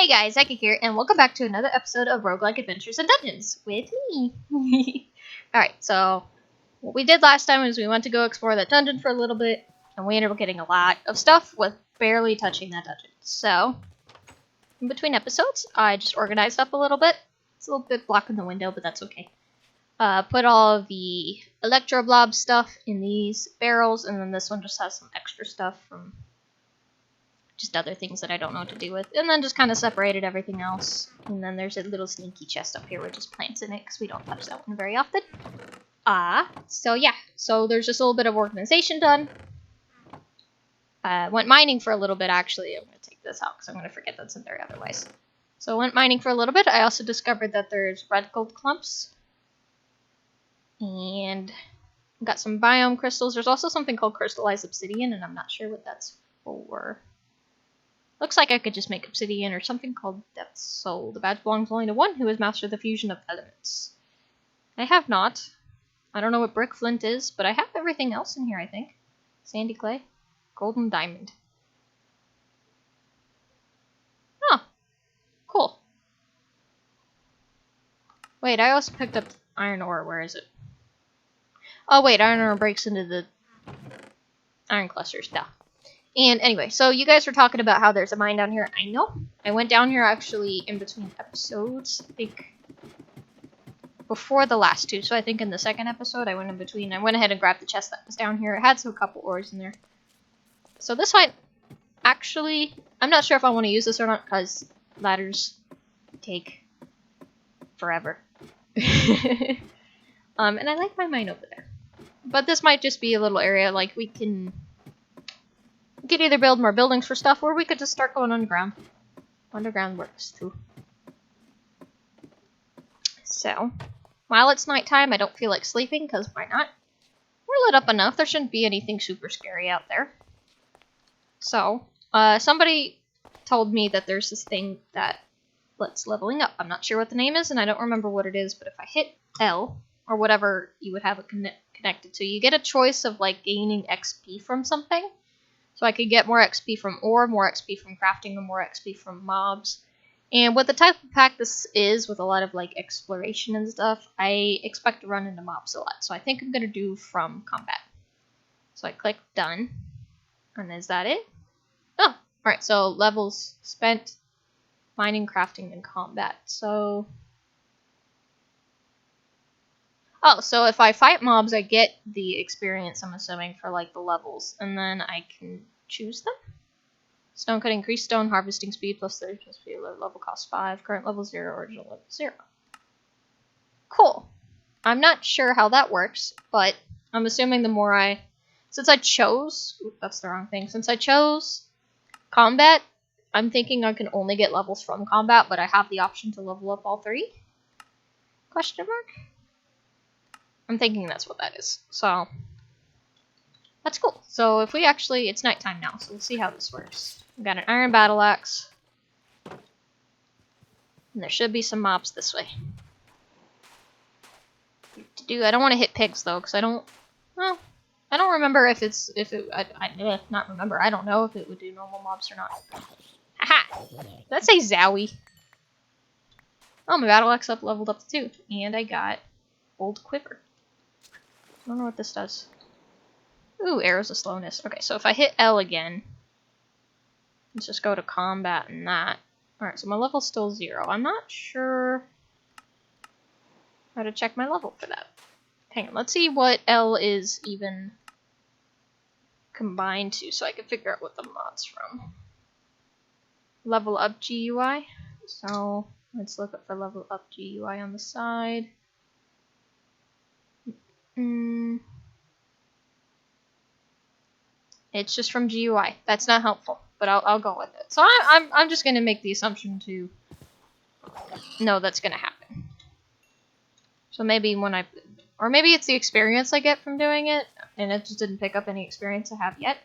Hey guys, Eka here, and welcome back to another episode of Roguelike Adventures and Dungeons with me. Alright, so what we did last time was we went to go explore that dungeon for a little bit, and we ended up getting a lot of stuff with barely touching that dungeon. So, in between episodes, I just organized up a little bit. It's a little bit blocking the window, but that's okay. Put all of the Electro Blob stuff in these barrels, and then this one just has some extra stuff from just other things that I don't know what to do with. And then just kind of separated everything else. And then there's a little sneaky chest up here with just plants in it, because we don't touch that one very often. So yeah. So there's just a little bit of organization done. Went mining for a little bit, actually. I'm going to take this out, because I'm going to forget that's in there otherwise. So I went mining for a little bit. I also discovered that there's red gold clumps. And got some biome crystals. There's also something called crystallized obsidian, and I'm not sure what that's for. Looks like I could just make obsidian or something called Depth Soul. The badge belongs only to one who has mastered the fusion of elements. I have not. I don't know what brick flint is, but I have everything else in here, I think. Sandy clay. Golden diamond. Oh. Cool. Wait, I also picked up iron ore. Where is it? Oh wait, iron ore breaks into the iron clusters. Duh. And anyway, so you guys were talking about how there's a mine down here. I know. I went down here actually in between episodes. I think before the last two. So I think in the second episode I went in between. I went ahead and grabbed the chest that was down here. It had a couple ores in there. So this one, actually, I'm not sure if I want to use this or not because ladders take forever. And I like my mine over there. But this might just be a little area like we can either build more buildings for stuff, or we could just start going underground. Underground works too. So, while it's nighttime, I don't feel like sleeping, because why not? We're lit up enough. There shouldn't be anything super scary out there. So, somebody told me that there's this thing that lets leveling up. I'm not sure what the name is, and I don't remember what it is, but if I hit L, or whatever you would have it connected to, you get a choice of, like, gaining XP from something. So I could get more XP from ore, more XP from crafting, and more XP from mobs. And with the type of pack this is, with a lot of like exploration and stuff, I expect to run into mobs a lot. So I think I'm going to do from combat. So I click done. And is that it? Oh, alright, so levels spent, mining, crafting, and combat. So... oh, so if I fight mobs, I get the experience, I'm assuming, for, like, the levels. And then I can choose them? Stone cut, increase stone harvesting speed, plus 30 plus speed, level cost 5, current level 0, original level 0. Cool. I'm not sure how that works, but I'm assuming the more I... since I chose... ooh, that's the wrong thing. Since I chose combat, I'm thinking I can only get levels from combat, but I have the option to level up all 3? Question mark? I'm thinking that's what that is. So, that's cool. So if we actually, it's nighttime now, so we'll see how this works. We've got an iron battle axe. And there should be some mobs this way. I don't want to hit pigs though, because I don't remember if I don't know if it would do normal mobs or not. Haha! Did that say Zowie? Oh, my battle axe leveled up to 2. And I got gold quiver. I don't know what this does. Ooh, arrows of slowness. Okay, so if I hit L again, let's just go to combat and that. Alright, so my level's still 0. I'm not sure how to check my level for that. Hang on, let's see what L is even combined to, so I can figure out what the mod's from. Level up GUI. So, let's look up for level up GUI on the side. It's just from GUI. That's not helpful, but I'll go with it. So I'm just gonna make the assumption to know that's gonna happen. So maybe or maybe it's the experience I get from doing it, and it just didn't pick up any experience I have yet.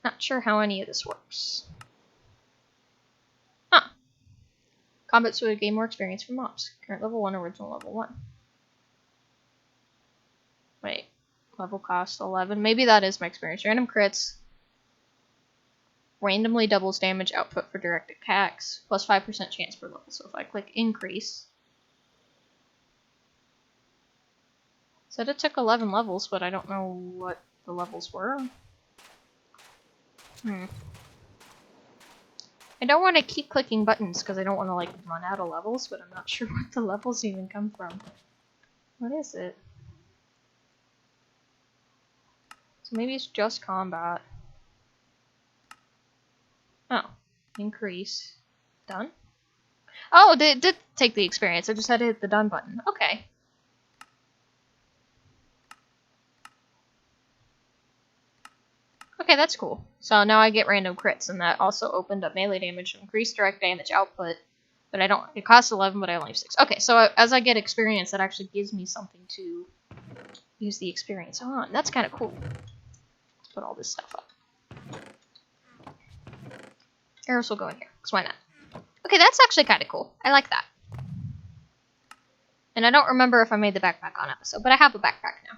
Not sure how any of this works. Huh. Combat would gain more experience from mobs. Current level 1, original level 1. Wait, level cost 11. Maybe that is my experience. Random crits. randomly doubles damage output for direct attacks, plus 5% chance per level. So if I click increase, said it took 11 levels, but I don't know what the levels were. I don't want to keep clicking buttons because I don't want to like run out of levels, but I'm not sure what the levels even come from. What is it? So maybe it's just combat. Oh, increase. Done? Oh, it did take the experience. I just had to hit the done button. Okay. Okay, that's cool. So now I get random crits, and that also opened up melee damage, increased direct damage output, but I don't. It costs 11, but I only have 6. Okay, so as I get experience, that actually gives me something to use the experience on. That's kind of cool. Let's put all this stuff up. Arrows will go in here, because why not? Okay, that's actually kind of cool. I like that. And I don't remember if I made the backpack on episode, but I have a backpack now.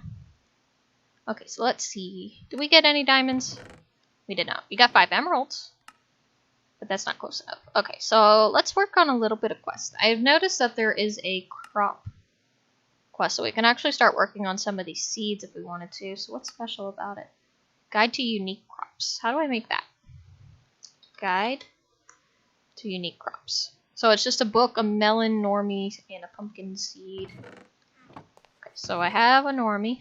Okay, so let's see. Did we get any diamonds? We did not. We got 5 emeralds. But that's not close enough. Okay, so let's work on a little bit of quest. I've noticed that there is a crop quest, so we can actually start working on some of these seeds if we wanted to. So what's special about it? Guide to unique crops. How do I make that? Guide to unique crops. So it's just a book, a melon, normie, and a pumpkin seed. Okay, so I have a normie.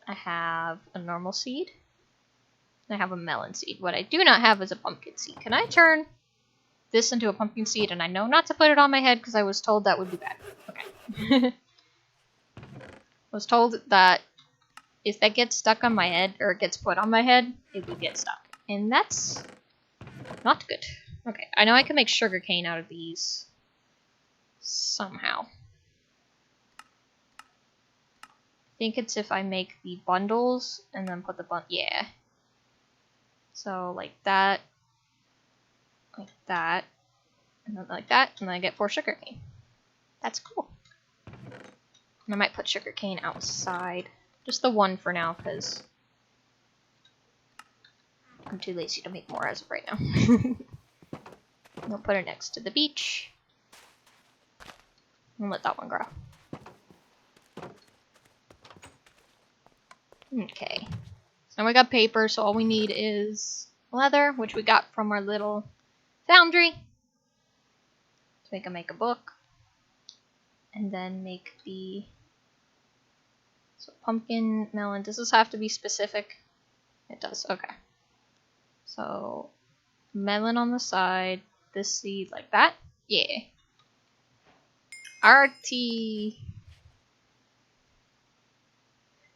I have a normal seed. I have a melon seed. What I do not have is a pumpkin seed. Can I turn this into a pumpkin seed? And I know not to put it on my head because I was told that would be bad. Okay. I was told that if that gets stuck on my head, or it gets put on my head, it would get stuck. And that's not good. Okay, I know I can make sugarcane out of these somehow. I think it's if I make the bundles and then put the yeah. So like that, and then like that, and then I get 4 sugarcane. That's cool. And I might put sugarcane outside. Just the 1 for now, because I'm too lazy to make more as of right now. I'll put it next to the beach. And let that one grow. Okay. So we got paper, so all we need is leather, which we got from our little foundry. So we can make a book. And then make the... So pumpkin, melon. Does this have to be specific? It does, okay. So melon on the side, this seed like that. Yeah. RT.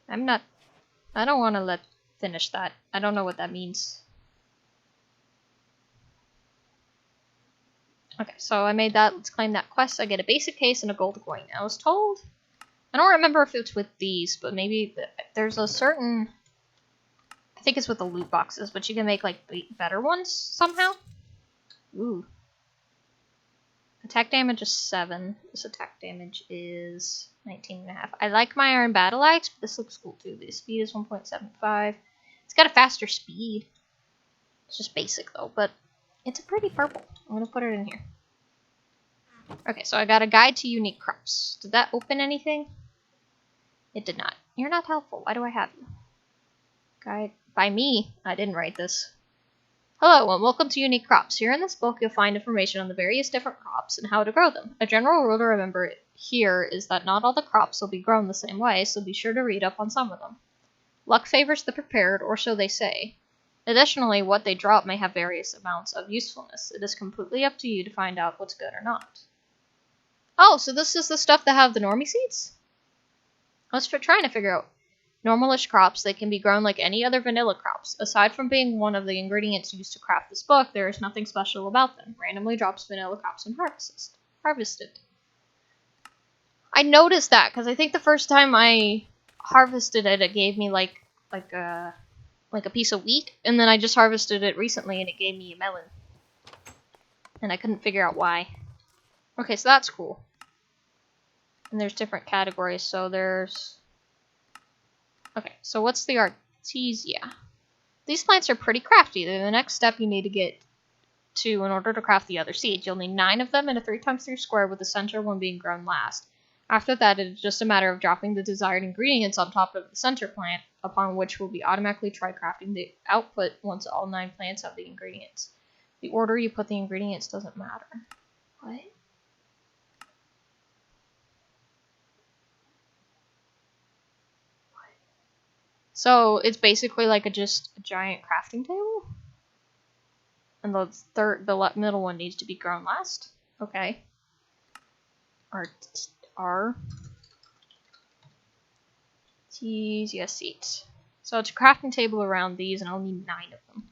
I don't want to finish that. I don't know what that means. Okay, so I made that. Let's claim that quest. I get a basic case and a gold coin. I was told, I don't remember if it's with these, but maybe there's a certain, I think it's with the loot boxes, but you can make like better ones somehow. Ooh. Attack damage is 7. This attack damage is 19.5. I like my iron battle axe, but this looks cool too. The speed is 1.75. It's got a faster speed. It's just basic though, but it's a pretty purple. I'm gonna put it in here. Okay, so I got a guide to unique crops. Did that open anything? It did not. You're not helpful. Why do I have you? Guide by me. I didn't write this. Hello and welcome to Unique Crops. Here in this book you'll find information on the various different crops and how to grow them. A general rule to remember here is that not all the crops will be grown the same way, so be sure to read up on some of them. Luck favors the prepared, or so they say. Additionally, what they drop may have various amounts of usefulness. It is completely up to you to find out what's good or not. Oh, so this is the stuff that have the normie seeds? I was trying to figure out. Normalish crops, they can be grown like any other vanilla crops. Aside from being one of the ingredients used to craft this book, there is nothing special about them. Randomly drops vanilla crops when harvested. I noticed that, because I think the first time I harvested it, it gave me like a piece of wheat, and then I just harvested it recently and it gave me a melon. And I couldn't figure out why. Okay, so that's cool. And there's different categories, so there's... Okay, so what's the Artesia? these plants are pretty crafty. They're the next step you need to get to in order to craft the other seeds. You'll need 9 of them in a 3x3 square with the center one being grown last. After that, it is just a matter of dropping the desired ingredients on top of the center plant, upon which will be automatically try crafting the output once all 9 plants have the ingredients. The order you put the ingredients doesn't matter. What? So it's basically like just a giant crafting table? And the middle one needs to be grown last? Okay. R. Seeds, yes, seeds. So it's a crafting table around these, and I'll need 9 of them.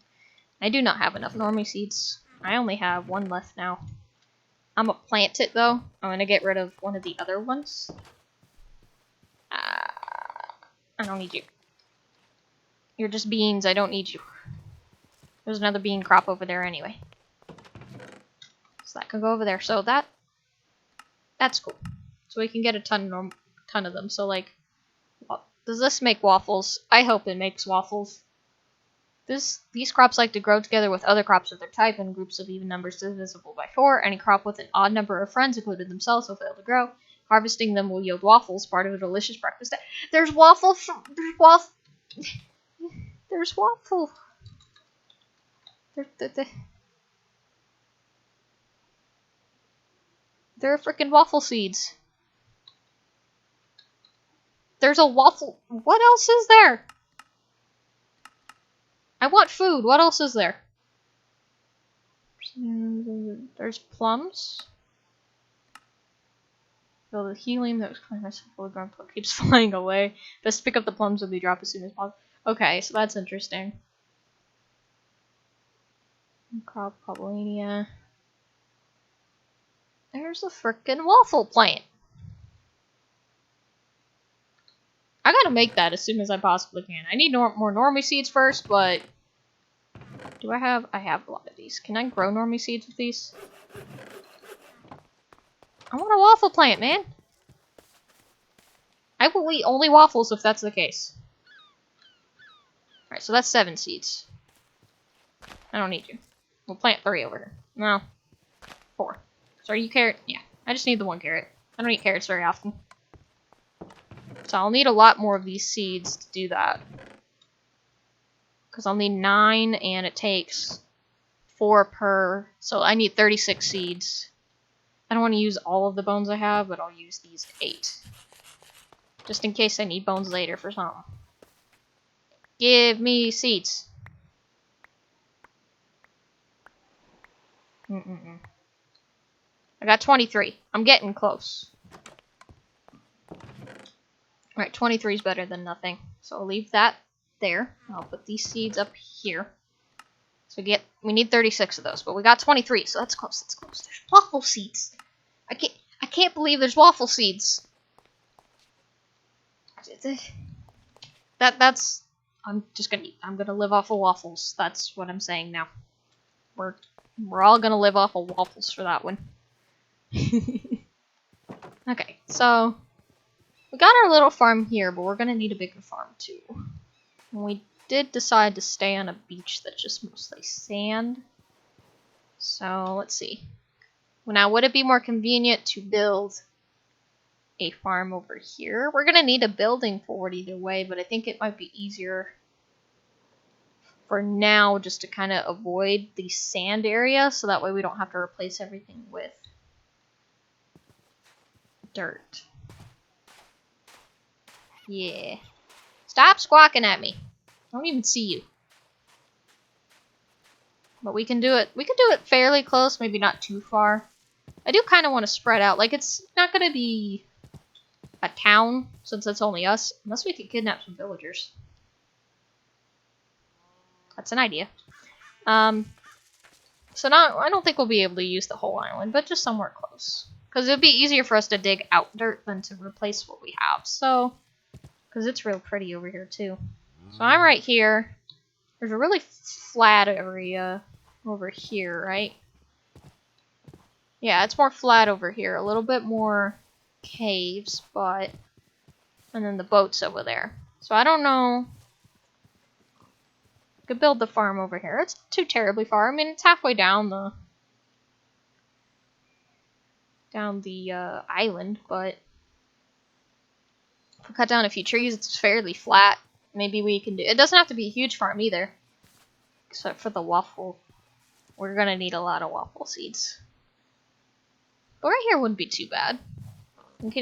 I do not have enough normie seeds. I only have 1 left now. I'm gonna plant it, though. I'm gonna get rid of one of the other ones. I don't need you. You're just beans, I don't need you. There's another bean crop over there anyway. So that can go over there. So that's cool. So we can get a ton of them. So like, does this make waffles? I hope it makes waffles. These crops like to grow together with other crops of their type in groups of even numbers divisible by 4. Any crop with an odd number of friends, including themselves, will fail to grow. Harvesting them will yield waffles, part of a delicious breakfast. There's waffle. There's waffle. There are freaking waffle seeds. There's a waffle. What else is there? I want food. What else is there? There's plums. So the helium that was cleaning myself fully grown plum keeps flying away. Best pick up the plums when they drop as soon as possible. Okay, so that's interesting. Crop Poblania. There's a frickin' waffle plant. I gotta make that as soon as I possibly can. I need more normie seeds first, but do I have a lot of these. Can I grow normie seeds with these? I want a waffle plant, man. I will eat only waffles if that's the case. Alright, so that's 7 seeds. I don't need you. We'll plant 3 over here. No. 4. So are you carrot? Yeah. I just need the 1 carrot. I don't eat carrots very often. So I'll need a lot more of these seeds to do that. Because I'll need 9 and it takes 4 per. So I need 36 seeds. I don't want to use all of the bones I have, but I'll use these 8. Just in case I need bones later for something. Give me seeds. I got 23. I'm getting close. Alright, 23 is better than nothing. So I'll leave that there. I'll put these seeds up here. So we need 36 of those, but we got 23, so that's close, that's close. There's waffle seeds. I can't believe there's waffle seeds. I'm gonna live off of waffles. That's what I'm saying now. We're all gonna live off of waffles for that one. Okay, so we got our little farm here, but we're gonna need a bigger farm too. And we did decide to stay on a beach that's just mostly sand. So let's see. Now, would it be more convenient to build a farm over here? We're gonna need a building for it either way, but I think it might be easier for now just to kind of avoid the sand area, so that way we don't have to replace everything with dirt. Yeah. Stop squawking at me. I don't even see you. But we can do it. We can do it fairly close, maybe not too far. I do kind of want to spread out. Like, it's not going to be a town, since it's only us. Unless we could kidnap some villagers. That's an idea. So now, I don't think we'll be able to use the whole island, but just somewhere close. Because it would be easier for us to dig out dirt than to replace what we have. So, because it's real pretty over here, too. So I'm right here. There's a really flat area over here, right? Yeah, it's more flat over here. A little bit more caves, but... And then the boat's over there. So I don't know... Could build the farm over here. It's not too terribly far. I mean, it's halfway down the island, but if we cut down a few trees, it's fairly flat. Maybe we can do. It doesn't have to be a huge farm either, except for the waffle. We're gonna need a lot of waffle seeds. But right here wouldn't be too bad.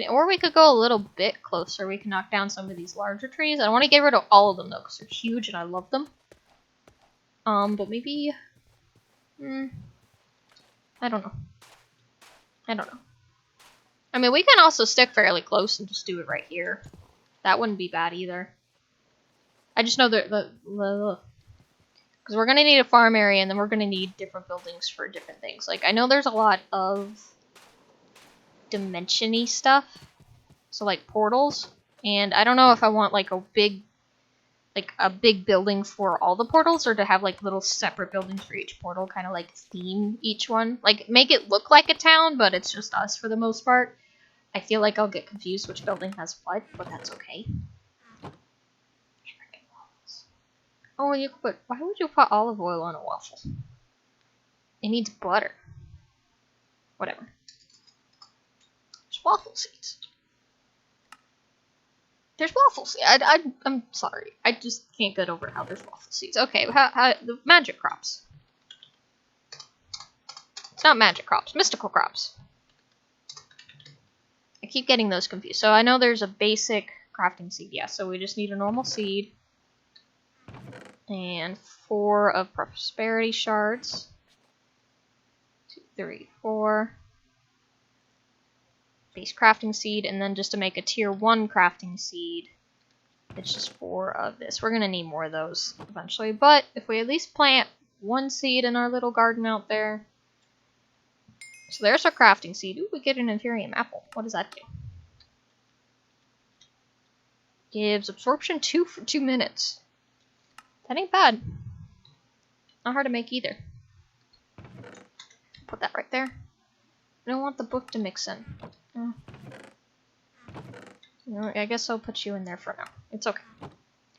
Or we could go a little bit closer. We can knock down some of these larger trees. I don't want to get rid of all of them though, because they're huge and I love them. But maybe, I don't know. I mean, we can also stick fairly close and just do it right here. That wouldn't be bad either. I just know that because we're gonna need a farm area, and then we're gonna need different buildings for different things. Like, I know there's a lot of dimension-y stuff, so like portals, and I don't know if I want like a big building for all the portals, or to have like little separate buildings for each portal, kind of like theme each one. Like, make it look like a town, but it's just us for the most part. I feel like I'll get confused which building has what, but that's okay. Oh, you could put, why would you put olive oil on a waffle? It needs butter. Whatever. There's waffle seeds. There's waffle seeds. I'm sorry. I just can't get over how there's waffle seeds. Okay, how the magic crops. It's not magic crops. Mystical crops. I keep getting those confused. So I know there's a basic crafting seed. Yeah, so we just need a normal seed. And 4 of prosperity shards. 2, 3, 4. Base crafting seed, and then just to make a tier 1 crafting seed, it's just 4 of this. We're gonna need more of those eventually, but if we at least plant 1 seed in our little garden out there. So there's our crafting seed. Ooh, we get an Inferior Apple. What does that do? Gives absorption 2 for 2 minutes. That ain't bad. Not hard to make either. Put that right there. I don't want the book to mix in. You know, I guess I'll put you in there for now. It's okay.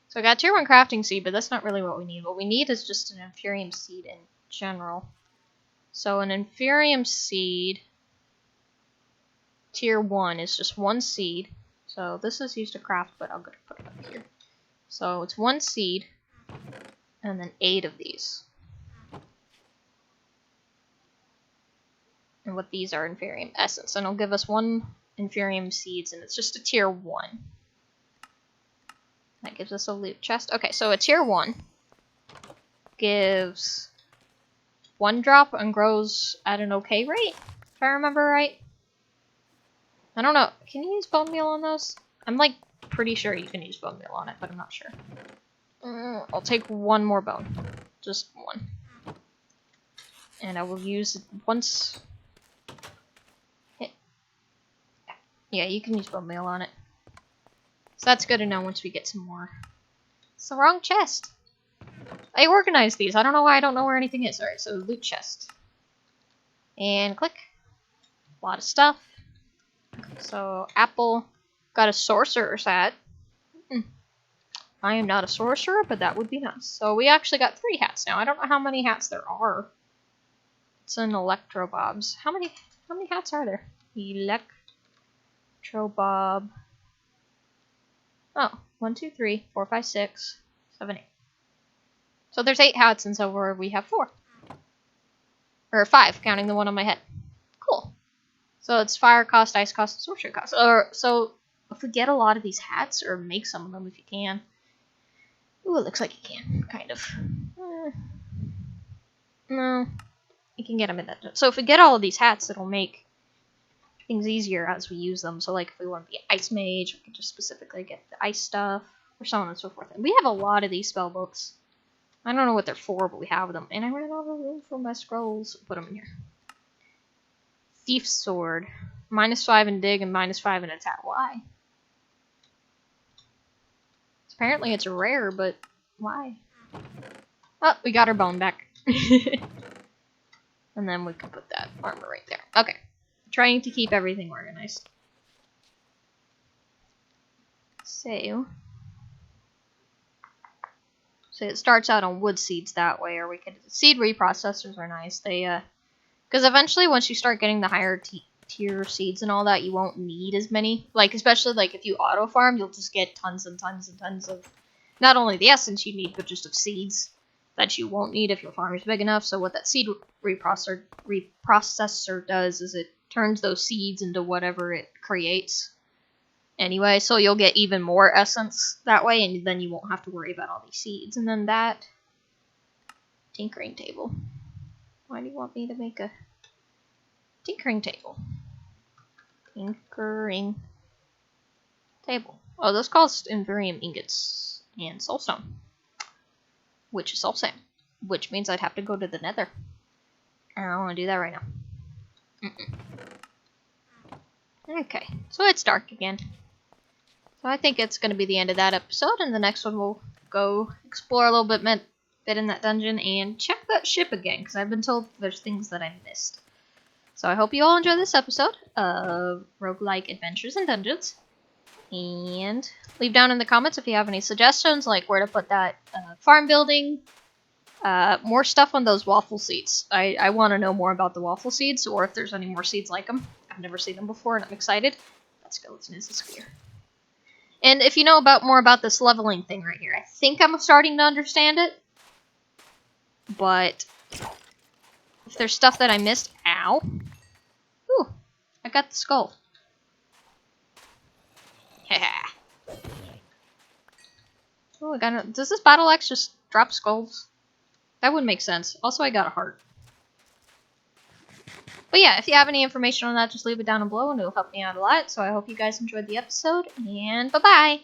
So I got tier 1 crafting seed, but that's not really what we need. What we need is just an Inferium seed in general. So an Inferium seed, tier 1, is just 1 seed. So this is used to craft, but I'm going to put it up here. So it's 1 seed, and then 8 of these. And what these are, Inferium Essence. And it'll give us 1 Inferium Seeds, and it's just a tier 1. That gives us a loot chest. Okay, so a tier 1 gives 1 drop and grows at an okay rate, if I remember right. I don't know. Can you use bone meal on those? I'm like pretty sure you can use bone meal on it, but I'm not sure. I'll take 1 more bone. Just 1. And I will use it once. Yeah, you can use bone meal on it. So that's good to know once we get some more. It's the wrong chest. I organized these. I don't know why I don't know where anything is. Alright, so loot chest. And click. A lot of stuff. So, apple. Got a sorcerer's hat. I am not a sorcerer, but that would be nice. So we actually got 3 hats now. I don't know how many hats there are. It's an electrobobs. How many hats are there? Electrobob. Oh, 1, 2, 3, 4, 5, 6, 7, 8. So there's 8 hats, and so we have 4. Or 5, counting the one on my head. Cool. So it's fire cost, ice cost, and sorcery cost. So if we get a lot of these hats, or make some of them if you can. Ooh, it looks like you can, kind of. No, you can get them in that. So if we get all of these hats, it'll make things easier as we use them. So like if we want to be ice mage, we can just specifically get the ice stuff, or so on and so forth. And we have a lot of these spell books. I don't know what they're for, but we have them. And I ran out of room for my scrolls. Put them in here. Thief's sword. -5 in dig and -5 in attack. Why? Apparently it's rare, but why? Oh, we got our bone back. And then we can put that armor right there. Okay. Trying to keep everything organized. So So it starts out on wood seeds that way, or we could... Seed reprocessors are nice. They, because eventually once you start getting the higher tier seeds and all that, you won't need as many. Like, especially, like, if you auto-farm, you'll just get tons and tons and tons of... Not only the essence you need, but just of seeds that you won't need if your farm is big enough. So what that seed reprocessor does is it turns those seeds into whatever it creates. Anyway, so you'll get even more essence that way, and then you won't have to worry about all these seeds. And then that tinkering table. Why do you want me to make a tinkering table? Tinkering table. Oh, those cost Inferior ingots and soulstone, which is soul sand, which means I'd have to go to the Nether. And I don't want to do that right now. Okay, so it's dark again. So I think it's going to be the end of that episode, and the next one we'll go explore a little bit in that dungeon and check that ship again, because I've been told there's things that I missed. So I hope you all enjoy this episode of Roguelike Adventures and Dungeons, and leave down in the comments if you have any suggestions, like where to put that farm building, more stuff on those waffle seeds. I want to know more about the waffle seeds, or if there's any more seeds like them. I've never seen them before, and I'm excited. That skeleton is a spear. And if you know more about this leveling thing right here, I think I'm starting to understand it. But if there's stuff that I missed, ow. Ooh, I got the skull. Haha. Oh, does this battle axe just drop skulls? That would make sense. Also, I got a heart. But yeah, if you have any information on that, just leave it down below and it'll help me out a lot. So I hope you guys enjoyed the episode, and bye-bye!